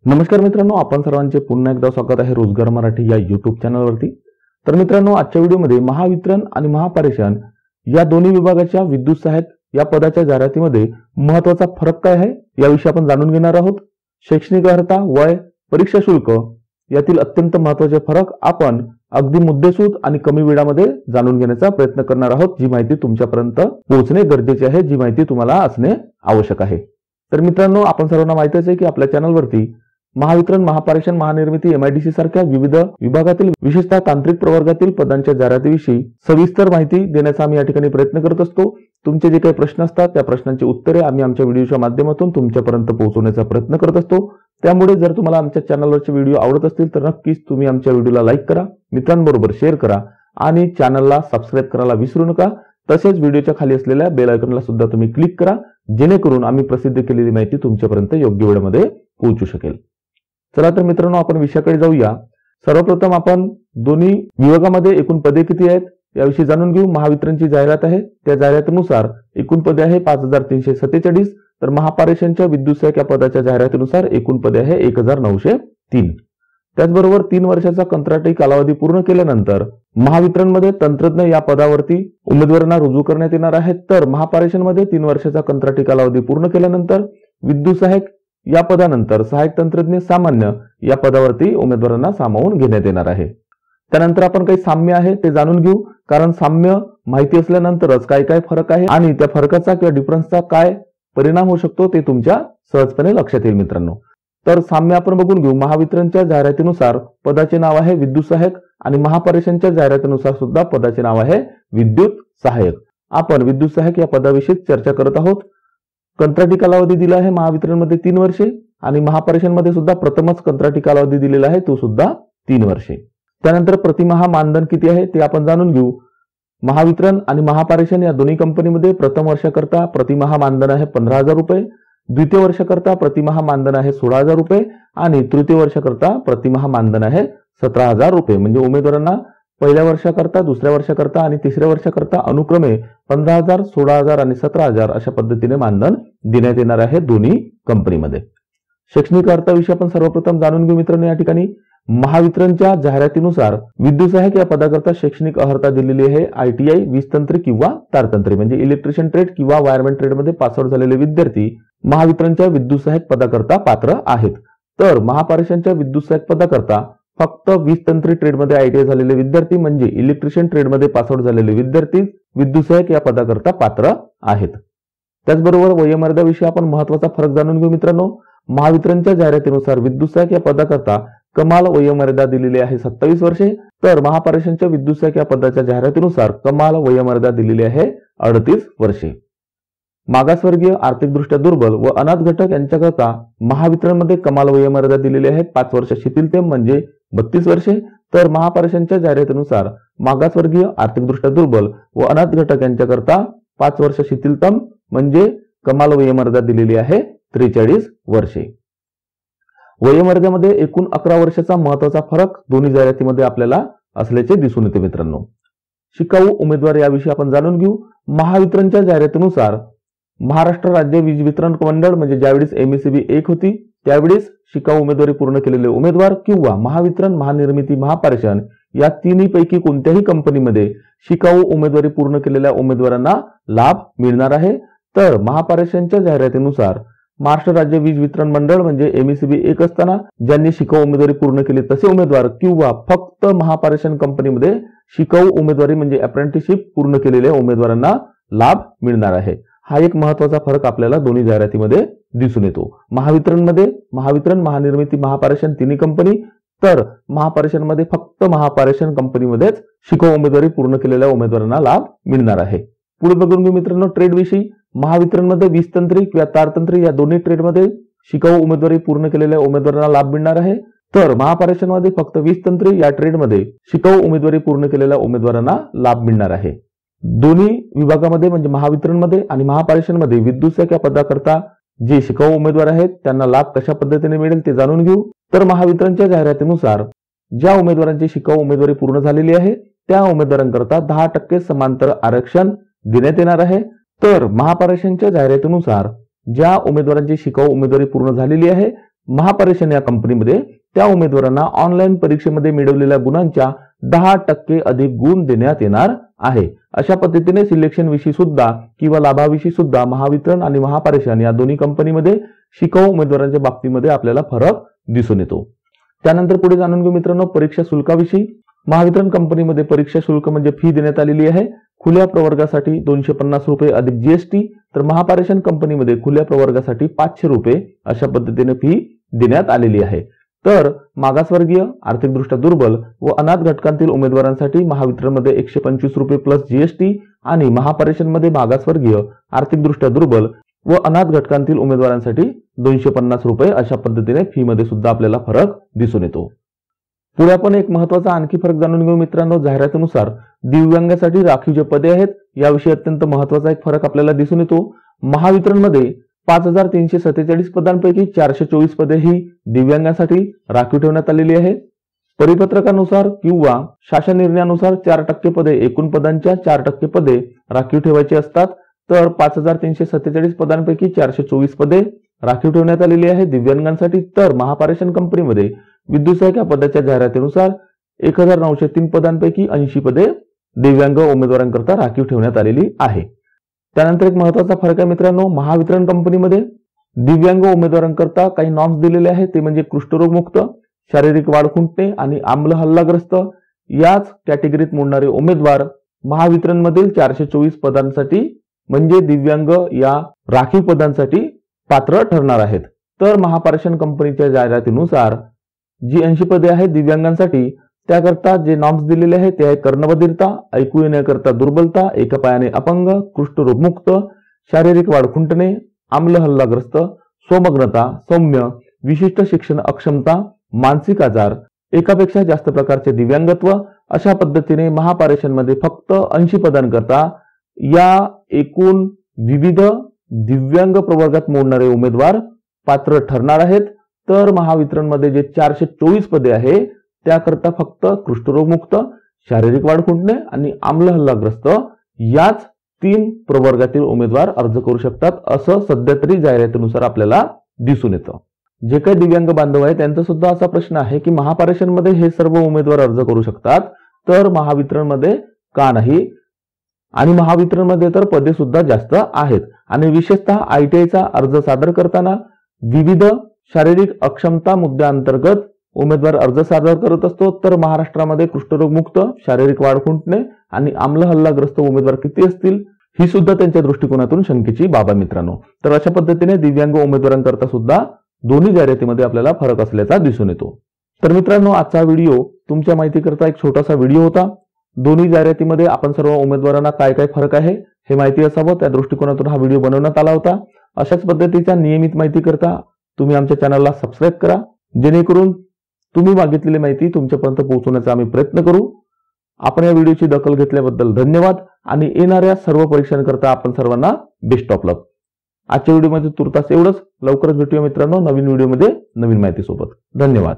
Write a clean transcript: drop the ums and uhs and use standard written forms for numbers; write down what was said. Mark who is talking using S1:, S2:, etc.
S1: नमस्कार मित्रांनो, आपण सर्वांचे पुन्हा एकदा स्वागत आहे रोजगार मराठी या YouTube चॅनलवरती। तर मित्रांनो, आजच्या व्हिडिओमध्ये महावितरण आणि महापारेषण या दोन्ही विभागाच्या विद्युत सहाय्यक या पदाच्या जाहिरातीमध्ये महत्त्वाचा फरक काय आहे याविषयी आपण जाणून घेणार आहोत। शैक्षणिक अर्हता, वय, परीक्षा शुल्क यातील अत्यंत महत्त्वाचे फरक आपण अगदी मुद्देसूद आणि कमी वेळामध्ये जाणून घेण्याचा प्रयत्न करणार आहोत। जी माहिती तुमच्यापर्यंत पोहोचणे गरजेचे आहे, जी माहिती तुम्हाला असणे आवश्यक आहे। तर मित्रांनो, आपण सर्वांना माहितीच आहे की आपल्या चॅनलवरती महावितरण, महापारेषण, महानिर्मिती, MIDC सारख्या विविध विभागातील विशेषतः तांत्रिक प्रवर्गातील पदांच्या जाहिरातीविषयी सविस्तर माहिती देण्याचा आम्ही या ठिकाणी प्रयत्न करत असतो। तुमचे जे काही प्रश्न असतात त्या प्रश्नांची उत्तरे आम्ही आमच्या व्हिडिओच्या माध्यमातून तुमच्यापर्यंत पोहोचवण्याचा प्रयत्न करत असतो। त्यामुळे जर तुम्हाला आमच्या चॅनलवरचे व्हिडिओ आवडत असतील तर नक्कीच तुम्ही आमच्या व्हिडिओला लाईक करा, मित्रांबरोबर शेअर करा आणि चॅनलला सबस्क्राइब करायला विसरू नका। तसेच व्हिडिओच्या खाली असलेल्या बेल आयकॉनला सुद्धा तुम्ही क्लिक करा, जेणेकरून आम्ही प्रसिद्ध केलेली माहिती तुमच्यापर्यंत योग्य वेळेमध्ये पोहोचू शकेल। चला तर मित्रांनो, आपण विषयाकडे जाऊया। सर्वप्रथम आपण दोन्ही विभागामध्ये एकूण पदे किती आहेत याविषयी जाणून घेऊ। महावितरणची जाहिरात आहे, त्या जाहिरातीनुसार एकूण पदे आहे 5347, तर महापारेषणच्या विद्युत सहाय्यक या पदाच्या जाहिरातीनुसार एकूण पदे आहे 1903। त्याचबरोबर 3 वर्षाचा कंत्राटी कालावधी पूर्ण केल्यानंतर महावितरणमध्ये तंत्रज्ञ या पदावरती उमेदवारांना रुजू करण्यात येणार आहे, तर महापारेषणमध्ये 3 वर्षाचा कंत्राटी कालावधी पूर्ण केल्यानंतर विद्युत सहाय्यक या पदानंतर सहाय्यक तंत्रज्ञ सामान्य या पदावरती उमेदवारांना सामावून घेण्यात येणार आहे। त्यानंतर आपण काही साम्य आहे ते जाणून घेऊ, कारण साम्य माहिती असल्यानंतरच काय काय फरक आहे आणि त्या फरकाचा किंवा डिफरन्सचा काय परिणाम होऊ शकतो ते तुमच्या सहजपणे लक्षात येईल मित्रांनो। तर साम्य आपण बघून घेऊ। महावितरणच्या जाहिरातीनुसार पदाचे नाव आहे विद्युत सहाय्यक आणि महापारेषणच्या जाहिरातीनुसार सुद्धा पदाचे नाव आहे विद्युत सहाय्यक। आपण विद्युत सहाय्यक या पदाविषयी चर्चा करत आहोत। कंत्राटी कालावधी दिला आहे महावितरणमध्ये 3 वर्षे आणि महापारेषणमध्ये सुद्धा प्रथमच कंत्राटी कालावधी दिलेला आहे, तो सुद्धा 3 वर्षे। त्यानंतर प्रतिमाह मानधन किती आहे ते आपण जाणून घेऊ। महावितरण आणि महापारेषण या दोन्ही कंपनीमध्ये प्रथम वर्षाकरता प्रतिमाह मानधन आहे 15,000 रुपये, द्वितीय वर्षाकरता प्रतिमाह मानधन आहे 16,000 रुपये आणि तृतीय वर्षाकरता प्रतिमाह मानधन आहे 17,000 रुपये। म्हणजे उमेदवारांना पहिल्या वर्षाकरता, दुसऱ्या वर्षाकरता आणि तिसऱ्या वर्षाकरता अनुक्रमे 15,000, 16,000 आणि 17,000 अशा पद्धतीने मानधन देण्यात येणार आहे दोन्ही कंपनीमध्ये। शैक्षणिक अर्थाविषयी आपण सर्वप्रथम जाणून घेऊ मित्रांनो। या ठिकाणी महावितरणच्या जाहिरातीनुसार विद्युत सहाय्यक या पदाकरता शैक्षणिक अर्हता दिलेली आहे ITI, वीजतंत्री किंवा तारतंत्री म्हणजे इलेक्ट्रिशियन ट्रेड किंवा वायरमॅन ट्रेड मध्ये पासआउट झालेले विद्यार्थी महावितरणच्या विद्युत सहाय्यक पदाकरता पात्र आहेत। तर महापारेषणच्या विद्युत सहाय्यक पदाकरता फक्त वीजतंत्री ट्रेडमध्ये ITI झालेले विद्यार्थी म्हणजे इलेक्ट्रिशियन ट्रेडमध्ये पासआउट झालेले विद्यार्थी विद्युत सहाय्यक या पदाकरता पात्र आहेत। त्याचबरोबर वयोमर्यादेविषयी आपण महत्त्वाचा फरक जाणून घेऊ मित्रांनो। महावितरणच्या जाहिरातीनुसार विद्युत सहाय्यक या पदाकरता कमाल वयोमर्यादा दिलेली आहे 27 वर्षे, तर महापारेषणच्या विद्युत सहाय्यक या पदाच्या जाहिरातीनुसार कमाल वयोमर्यादा दिलेली आहे 38 वर्षे। मागासवर्गीय, आर्थिकदृष्ट्या दुर्बल व अनाथ घटक यांच्याकरता महावितरणमध्ये कमाल वयोमर्यादा दिलेली आहे 5 वर्ष शिथिलतेम म्हणजे 32 वर्षे, तर महापारेषणच्या जाहिरातीनुसार मागासवर्गीय, आर्थिकदृष्ट्या दुर्बल व अनाथ घटक यांच्याकरता 5 वर्ष शिथिलतम म्हणजे कमाल वयोमर्यादा दिलेली आहे 43 वर्षे। वयोमर्यादेमध्ये एकूण 11 वर्षाचा महत्त्वाचा फरक दोन्ही जाहिरातीमध्ये आपल्याला असल्याचे दिसून येते मित्रांनो। शिकाऊ उमेदवार याविषयी आपण जाणून घेऊ। महावितरणच्या जाहिरातीनुसार महाराष्ट्र राज्य वीज वितरण मंडळ म्हणजे ज्यावेळेस MSEB 1 होती त्यावेळेस शिकाऊ उमेदवारी पूर्ण केलेले उमेदवार किंवा महावितरण, महानिर्मिती, महापारेषण या तिन्ही पैकी कोणत्याही कंपनीमध्ये शिकाऊ उमेदवारी पूर्ण केलेल्या उमेदवारांना लाभ मिळणार आहे। तर महापारेषणच्या जाहिरातीनुसार महाराष्ट्र राज्य वीज वितरण मंडळ म्हणजे MSEB 1 असताना ज्यांनी शिकाऊ उमेदवारी पूर्ण केली तसे उमेदवार किंवा फक्त महापारेषण कंपनीमध्ये शिकाऊ उमेदवारी म्हणजे अप्रेंटिसशिप पूर्ण केलेल्या उमेदवारांना लाभ मिळणार आहे। हा एक महत्त्वाचा फरक आपल्याला दोन्ही जाहिरातीमध्ये दिसून येतो। महावितरण, महानिर्मिती, महापारेषण तिन्ही कंपनी, तर महापारेषणमध्ये फक्त महापारेषण कंपनीमध्येच शिकाऊ उमेदवारी पूर्ण केलेल्या उमेदवारांना लाभ मिळणार आहे। पुढे बघून घेऊ मित्रांनो ट्रेड विषयी। महावितरणमध्ये वीजतंत्री किंवा तारतंत्री या दोन्ही ट्रेडमध्ये शिकाऊ उमेदवारी पूर्ण केलेल्या उमेदवारांना लाभ मिळणार आहे, तर महापारेषणमध्ये फक्त वीजतंत्री या ट्रेडमध्ये शिकाऊ उमेदवारी पूर्ण केलेल्या उमेदवारांना लाभ मिळणार आहे। दोन्ही विभागामध्ये म्हणजे महावितरणमध्ये आणि महापारेषणमध्ये विद्युत सहाय्यक या पदाकरता जे शिकाऊ उमेदवार आहेत त्यांना लाभ कशा पद्धतीने मिळेल ते जाणून घेऊ। तर महावितरणच्या जाहिरातीनुसार ज्या उमेदवारांची शिकाऊ उमेदवारी पूर्ण झालेली आहे त्या उमेदवारांकरता 10% समांतर आरक्षण देण्यात येणार आहे, तर महापारेषणच्या जाहिरातीनुसार ज्या उमेदवारांची शिकाऊ उमेदवारी पूर्ण झालेली आहे महापरेषण या कंपनीमध्ये त्या उमेदवारांना ऑनलाईन परीक्षेमध्ये मिळवलेल्या गुणांच्या 10% अधिक गुण देण्यात येणार आहे। अशा पद्धतीने सिलेक्शन विषयी सुद्धा किंवा लाभाविषयी सुद्धा महावितरण आणि महापरेषण या दोन्ही कंपनीमध्ये शिकाऊ उमेदवारांच्या बाबतीमध्ये आपल्याला फरक दिसून येतो। त्यानंतर पुढे जाणून घेऊ मित्रांनो परीक्षा शुल्काविषयी। महावितरण कंपनीमध्ये परीक्षा शुल्क म्हणजे फी देण्यात आलेली आहे। खुल्या प्रवर्गासाठी 250 रुपये अधिक जीएसटी, तर महापरेषण कंपनीमध्ये खुल्या प्रवर्गासाठी 500 रुपये अशा पद्धतीने फी देण्यात आलेली आहे। तर मागासवर्गीय, आर्थिकदृष्ट्या दुर्बल व अनाथ घटकांतील उमेदवारांसाठी महावितरणमध्ये 125 रुपये प्लस जीएसटी आणि महापरेषणमध्ये मागासवर्गीय, आर्थिकदृष्ट्या दुर्बल व अनाथ घटकांतील उमेदवारांसाठी 250 रुपये अशा पद्धतीने फी मध्ये सुद्धा आपल्याला फरक दिसून येतो। पुढे आपण एक महत्त्वाचा आणखी फरक जाणून घेऊ मित्रांनो। जाहिरातीनुसार दिव्यांगासाठी राखीव जे पदे आहेत याविषयी अत्यंत महत्त्वाचा एक फरक आपल्याला दिसून येतो। महावितरणमध्ये 5347 पदांपैकी 424 पदे ही दिव्यांगांसाठी राखीव ठेवण्यात आलेली आहे। परिपत्रकानुसार किंवा शासन निर्णयानुसार 4% पदे एकूण पदांच्या 4% पदे राखीव ठेवायची असतात। तर 5347 पदांपैकी 424 पदे राखीव ठेवण्यात आलेली आहे दिव्यांगांसाठी। तर महापरेषण कंपनीमध्ये विद्युत सहाय्यक या पदाच्या जाहिरातीनुसार 1903 पदांपैकी 80 पदे दिव्यांग उमेदवारांकरता राखीव ठेवण्यात आलेली आहे। त्यानंतर एक महत्त्वाचा फरक आहे मित्रांनो, महावितरण कंपनीमध्ये दिव्यांग उमेदवारांकरता काही नॉर्म्स दिलेले आहेत, ते म्हणजे कुष्ठरोग मुक्त, शारीरिक वाढ खुंटणे आणि आम्ल हल्लाग्रस्त याच कॅटेगरीत मोडणारे उमेदवार महावितरणमधील 424 पदांसाठी म्हणजे दिव्यांग या राखीव पदांसाठी पात्र ठरणार आहेत। तर महापरेषण कंपनीच्या जाहिरातीनुसार जी 80 पदे आहेत दिव्यांगांसाठी त्याकरता जे नॉर्म्स दिलेले आहेत ते आहे कर्णबधिरता, ऐकू येण्याकरता दुर्बलता, एका पायाने अपंग, कुष्ठरोग मुक्त, शारीरिक वाढ खुंटणे, आम्ल हल्लाग्रस्त, स्वमग्नता, सौम्य, विशिष्ट शिक्षण अक्षमता, मानसिक आजार, एकापेक्षा जास्त प्रकारचे दिव्यांगत्व अशा पद्धतीने महापरेषणमध्ये फक्त 80 पदांकरता या एकूण विविध दिव्यांग प्रवर्गात मोडणारे उमेदवार पात्र ठरणार आहेत। तर महावितरणमध्ये जे 424 पदे आहे त्याकरता फक्त कुष्ठरोग मुक्त, शारीरिक वाढ खुंटणे आणि आम्ल हल्लाग्रस्त याच 3 प्रवर्गातील उमेदवार अर्ज करू शकतात असं सध्या तरी जाहिरातीनुसार आपल्याला दिसून येतं। जे काही दिव्यांग बांधव आहे त्यांचा सुद्धा असा प्रश्न आहे की महापरेषणमध्ये हे सर्व उमेदवार अर्ज करू शकतात तर महावितरणमध्ये का नाही, आणि महावितरणमध्ये तर पदे सुद्धा जास्त आहेत आणि विशेषतः आयटीआयचा अर्ज सादर करताना विविध शारीरिक अक्षमता मुद्द्यांतर्गत उमेदवार अर्ज सादर करत असतो। तर महाराष्ट्रामध्ये कुष्ठरोग मुक्त, शारीरिक वाढ खुंटणे आणि आम्ल हल्लाग्रस्त उमेदवार किती असतील ही सुद्धा त्यांच्या दृष्टिकोनातून शंकेची बाब आहे मित्रांनो। तर अशा पद्धतीने दिव्यांग उमेदवारांकरता सुद्धा दोन्ही जाहिरातीमध्ये आपल्याला फरक असल्याचा दिसून येतो। तर मित्रांनो आजचा व्हिडिओ तुमच्या माहितीकरता एक छोटासा व्हिडिओ होता। दोन्ही जाहिरातीमध्ये आपण सर्व उमेदवारांना काय काय फरक आहे हे माहिती असावं त्या दृष्टिकोनातून हा व्हिडिओ बनवण्यात आला होता। अशाच पद्धतीच्या नियमित माहिती करता तुम्ही आमच्या चॅनलला सबस्क्राईब करा, जेणेकरून तुम्ही मागितलेली माहिती तुमच्यापर्यंत पोहोचवण्याचा आम्ही प्रयत्न करू। आपण या व्हिडिओची दखल घेतल्याबद्दल धन्यवाद आणि येणाऱ्या सर्व परीक्षांकरता आपण सर्वांना बेस्ट ऑफ लक। आजच्या व्हिडिओमध्ये तुर्तास एवढंच। लवकरच भेटूया मित्रांनो नवीन व्हिडिओमध्ये नवीन माहिती सोबत। धन्यवाद।